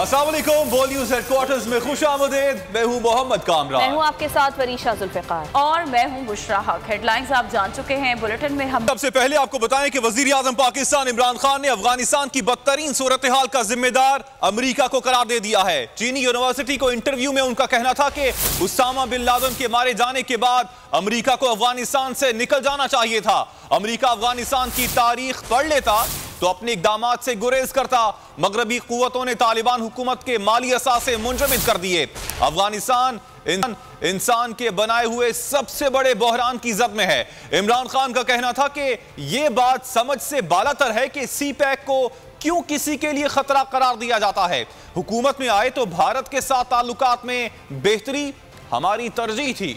अस्सलाम वालेकुम, बोल न्यूज़ हेडक्वार्टर्स में खुशामदीद। मैं हूँ मोहम्मद कामरान। मैं हूँ आपके साथ वरीशा जुल्फ़िकार और मैं हूँ बुशरा हक। हेडलाइंस आप जान चुके हैं। बुलेटिन में हम सबसे पहले आपको बताएं कि वज़ीर आज़म पाकिस्तान इमरान खान ने अफगानिस्तान की बदतरीन सूरत हाल का जिम्मेदार अमेरिका को करार दे दिया है। चीनी यूनिवर्सिटी को इंटरव्यू में उनका कहना था कि उसामा बिन लादेन के मारे जाने के बाद अमेरिका को अफगानिस्तान से निकल जाना चाहिए था। अमेरिका अफगानिस्तान की तारीख पढ़ लेता तो अपने इक़दामात से गुरेज करता। मगरबी कुव्वतों ने तालिबान हुकूमत के माली असासे मुंजमद कर दिए। अफगानिस्तान इंसान के बनाए हुए सबसे बड़े बहरान की जद में है। इमरान खान का कहना था कि यह बात समझ से बालातर है कि सी पैक को क्यों किसी के लिए खतरा करार दिया जाता है। हुकूमत में आए तो भारत के साथ ताल्लुकात में बेहतरी हमारी तरजीह थी।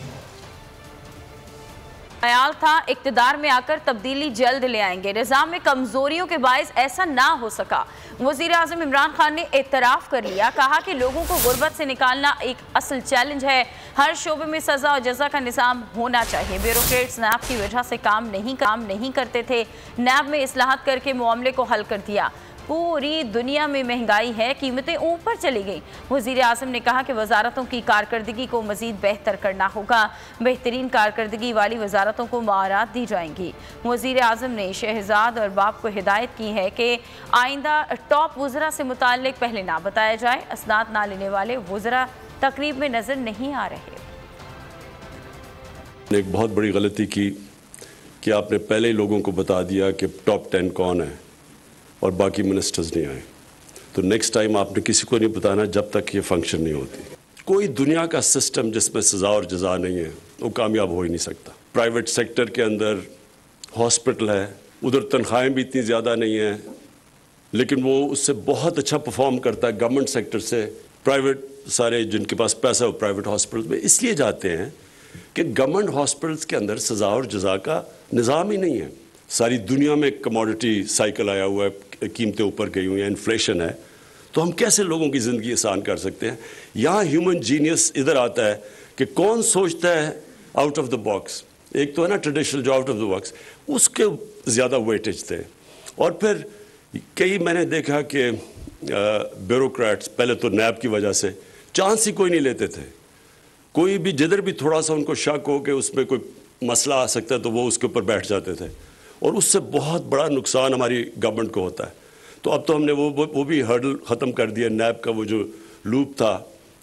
ख्याल था इक्तिदार में आकर तब्दीली जल्द ले आएंगे। निज़ाम में कमजोरियों के बायस ऐसा ना हो सका। वज़ीर आज़म इमरान खान ने एतराफ़ कर लिया। कहा कि लोगों को गुर्बत से निकालना एक असल चैलेंज है। हर शोबे में सज़ा और जज़ा का निज़ाम होना चाहिए। ब्यूरोक्रेट्स नैब की वजह से काम नहीं करते थे। नैब में इस्लाहत करके मामले को हल कर दिया। पूरी दुनिया में महंगाई है, कीमतें ऊपर चली गई। वज़ीर आज़म ने कहा कि वजारतों की कारकर्दगी को मज़ीद बेहतर करना होगा। बेहतरीन कारकर्दगी वाली वजारतों को मुआवज़ात दी जाएंगी। वज़ीर आज़म ने शहजाद और बाप को हिदायत की है कि आइंदा टॉप वज़रा से मुताल्लिक पहले ना बताया जाए। असनाद ना लेने वाले वज़रा तकरीब में नज़र नहीं आ रहे। एक बहुत बड़ी गलती की कि आपने पहले ही लोगों को बता दिया कि टॉप 10 कौन है और बाकी मिनिस्टर्स नहीं आए। तो नेक्स्ट टाइम आपने किसी को नहीं बताना जब तक ये फंक्शन नहीं होती। कोई दुनिया का सिस्टम जिसमें सज़ा और जज़ा नहीं है वो कामयाब हो ही नहीं सकता। प्राइवेट सेक्टर के अंदर हॉस्पिटल है, उधर तनख्वाहें भी इतनी ज़्यादा नहीं है, लेकिन वो उससे बहुत अच्छा परफॉर्म करता है गवर्नमेंट सेक्टर से। प्राइवेट सारे जिनके पास पैसा हो प्राइवेट हॉस्पिटल में इसलिए जाते हैं कि गवर्नमेंट हॉस्पिटल्स के अंदर सज़ा और जज़ा का निज़ाम ही नहीं है। सारी दुनिया में कमोडिटी साइकिल आया हुआ है, कीमतें ऊपर गई हुई हैं, इन्फ्लेशन है, तो हम कैसे लोगों की ज़िंदगी आसान कर सकते हैं। यहाँ ह्यूमन जीनियस इधर आता है कि कौन सोचता है आउट ऑफ द बॉक्स। एक तो है ना ट्रेडिशनल जो आउट ऑफ द बॉक्स, उसके ज़्यादा वेटेज थे। और फिर कई मैंने देखा कि ब्यूरोक्रेट्स पहले तो नैब की वजह से चांस ही कोई नहीं लेते थे। कोई भी जिधर भी थोड़ा सा उनको शक हो कि उसमें कोई मसला आ सकता है तो वो उसके ऊपर बैठ जाते थे और उससे बहुत बड़ा नुकसान हमारी गवर्नमेंट को होता है। तो अब तो हमने वो भी हर्डल ख़त्म कर दिया। नैब का वो जो लूप था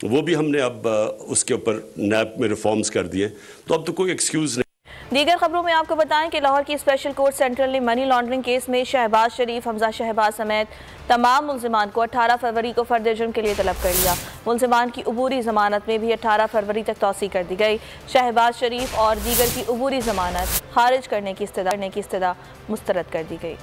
वो भी हमने अब उसके ऊपर नैब में रिफॉर्म्स कर दिए, तो अब तो कोई एक्सक्यूज़ नहीं। दीगर खबरों में आपको बताएं कि लाहौर की स्पेशल कोर्ट सेंट्रल ने मनी लॉन्ड्रिंग केस में शहबाज शरीफ, हमजा शहबाज समेत तमाम मुल्जिमान को 18 फरवरी को फर्द जुर्म के लिए तलब कर लिया। मुल्जिमान की अबूरी जमानत में भी 18 फरवरी तक तौसी कर दी गई। शहबाज शरीफ और दीगर की अबूरी जमानत खारिज करने की इस्तदा मुस्तरद कर दी गई।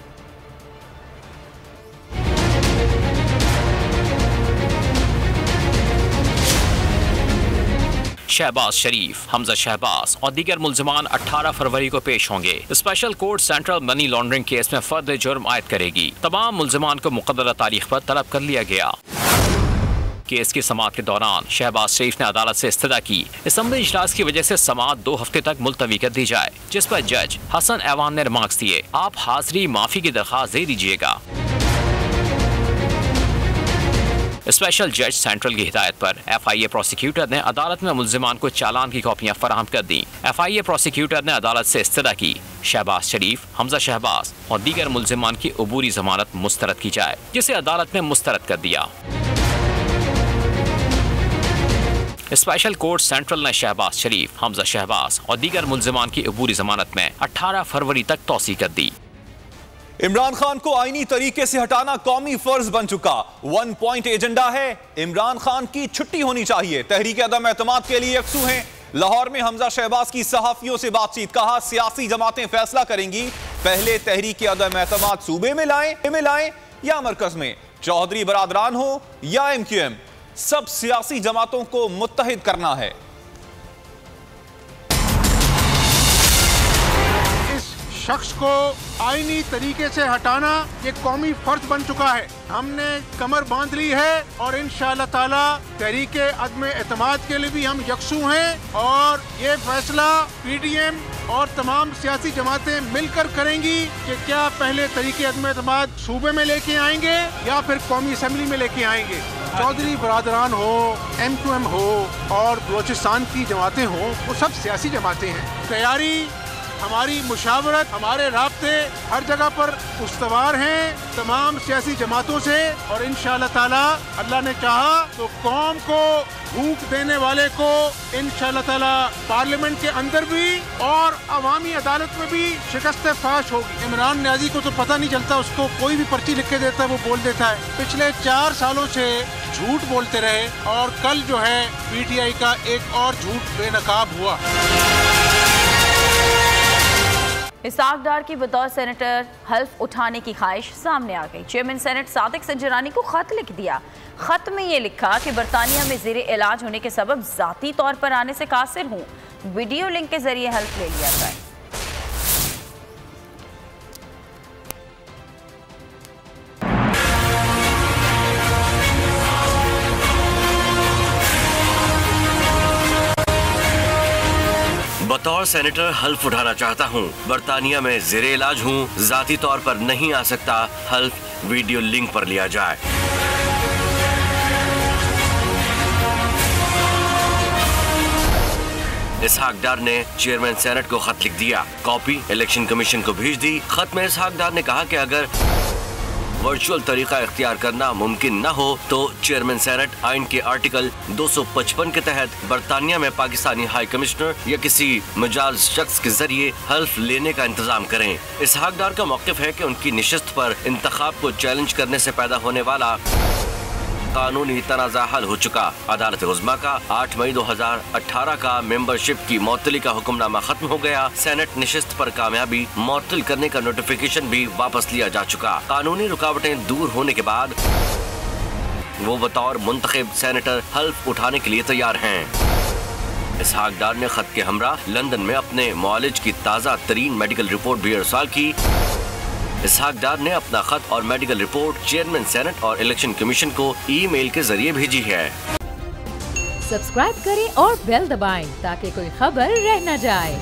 शहबाज शरीफ, हमजा शहबाज और दीगर मुल्जिमान 18 फरवरी को पेश होंगे। Special court central money laundering case में फर्द जुर्म आयद करेगी। तमाम मुल्जिमान को मुक़र्ररा तारीख पर तलब कर लिया गया। केस की समाअत के दौरान शहबाज शरीफ ने अदालत से इस्तदा की असम्बली इजलास की वजह से समाअत 2 हफ्ते तक मुलतवी कर दी जाए, जिस पर जज हसन ऐवान ने रिमार्क्स दिए। आप हाजिरी माफी की दरख्वास्त दे दीजिएगा। स्पेशल जज सेंट्रल की हिदायत पर FIA प्रोसिक्यूटर ने अदालत में मुल्जिमान को चालान की कॉपियां फराहम कर दी। FIA प्रोसिक्यूटर ने अदालत से इस्तदा की शहबाज शरीफ, हमजा शहबाज और दीगर मुल्जिमान की अबूरी जमानत मुस्तरद की जाए, जिसे अदालत ने मुस्तरद कर दिया। स्पेशल कोर्ट सेंट्रल ने शहबाज शरीफ, हमजा शहबाज और दीगर मुल्जिमान की अबूरी जमानत में 18 फरवरी तक तौसी कर दी। इमरान खान को आईनी तरीके से हटाना कौमी फर्ज बन चुका। 1 पॉइंट एजेंडा है, इमरान खान की छुट्टी होनी चाहिए। तहरीक अदम एतमाद के लिए यकसू हैं। लाहौर में हमजा शहबाज की सहाफियों से बातचीत। कहा सियासी जमातें फैसला करेंगी, पहले तहरीक अदम एतमाद सूबे में लाएं या मरकज में। चौधरी बरादरान हो या MQM, सब सियासी जमातों को मुत्तहिद करना है। शख्स को आईनी तरीके से हटाना ये कौमी फर्ज बन चुका है। हमने कमर बांध ली है और इंशाअल्लाह ताला तहरीके अदम एतमाद के लिए भी हम यकसू हैं और ये फैसला PDM और तमाम सियासी जमातें मिलकर करेंगी कि क्या पहले तहरीके अदम एतमाद सूबे में लेके आएंगे या फिर कौमी असम्बली में लेके आएंगे। चौधरी बरादरान हो, M2M हो और बलोचिस्तान की जमातें हो, वो सब सियासी जमातें हैं। तैयारी, हमारी मुशावरत, हमारे राब्ते हर जगह पर उस्तवार हैं तमाम सियासी जमातों से, और इंशाअल्लाह ताला अल्लाह ने चाहा तो कौम को भूख देने वाले को इंशाअल्लाह ताला पार्लियामेंट के अंदर भी और अवामी अदालत में भी शिकस्त फाश होगी। इमरान न्याजी को तो पता नहीं चलता, उसको कोई भी पर्ची लिख के देता है वो बोल देता है। पिछले 4 सालों से झूठ बोलते रहे और कल जो है PTI का एक और झूठ बेनकाब हुआ। इसहाक डार की बतौर सेनेटर हल्फ उठाने की ख्वाहिश सामने आ गई। चेयरमैन सेनेट सादिक सज्जरानी को खत लिख दिया। खत में ये लिखा कि बरतानिया में ज़ेरे इलाज होने के सबब ज़ाती तौर पर आने से कासिर हूँ, वीडियो लिंक के जरिए हेल्प ले लिया जाए। बतौर सेनेटर हल्फ उठाना चाहता हूँ, बरतानिया में ज़ेरे इलाज हूँ, जाती तौर पर नहीं आ सकता, हल्फ वीडियो लिंक पर लिया जाए। इसहाक डार ने चेयरमैन सेनेट को खत लिख दिया, कॉपी इलेक्शन कमीशन को भेज दी। खत में इसहाक डार ने कहा कि अगर वर्चुअल तरीका इख्तियार करना मुमकिन न हो तो चेयरमैन सेनेट आइन के आर्टिकल 255 के तहत बरतानिया में पाकिस्तानी हाई कमिश्नर या किसी मजाज शख्स के जरिए हल्फ लेने का इंतजाम करें। इसहाक डार का मौक़िफ़ है कि उनकी निशिस्त पर इंतखाब को चैलेंज करने से पैदा होने वाला कानूनी तनाज़ा हल हो चुका। अदालत उज़्मा का 8 मई 2018 का मेंबरशिप की मअतली का हुक्मनामा खत्म हो गया। सेनेट निशिस्त पर कामयाबी मुअत्तल करने का नोटिफिकेशन भी वापस लिया जा चुका। कानूनी रुकावटें दूर होने के बाद वो बतौर मुंतखब सेनेटर हल्फ उठाने के लिए तैयार हैं। इसहाक डार ने खत के हमरा लंदन में अपने मुआलिज की ताज़ा तरीन मेडिकल रिपोर्ट भी इरसाल की। इसहाक डार ने अपना खत और मेडिकल रिपोर्ट चेयरमैन सेनेट और इलेक्शन कमीशन को ईमेल के जरिए भेजी है। सब्सक्राइब करें और बेल दबाएं ताकि कोई खबर रह न जाए।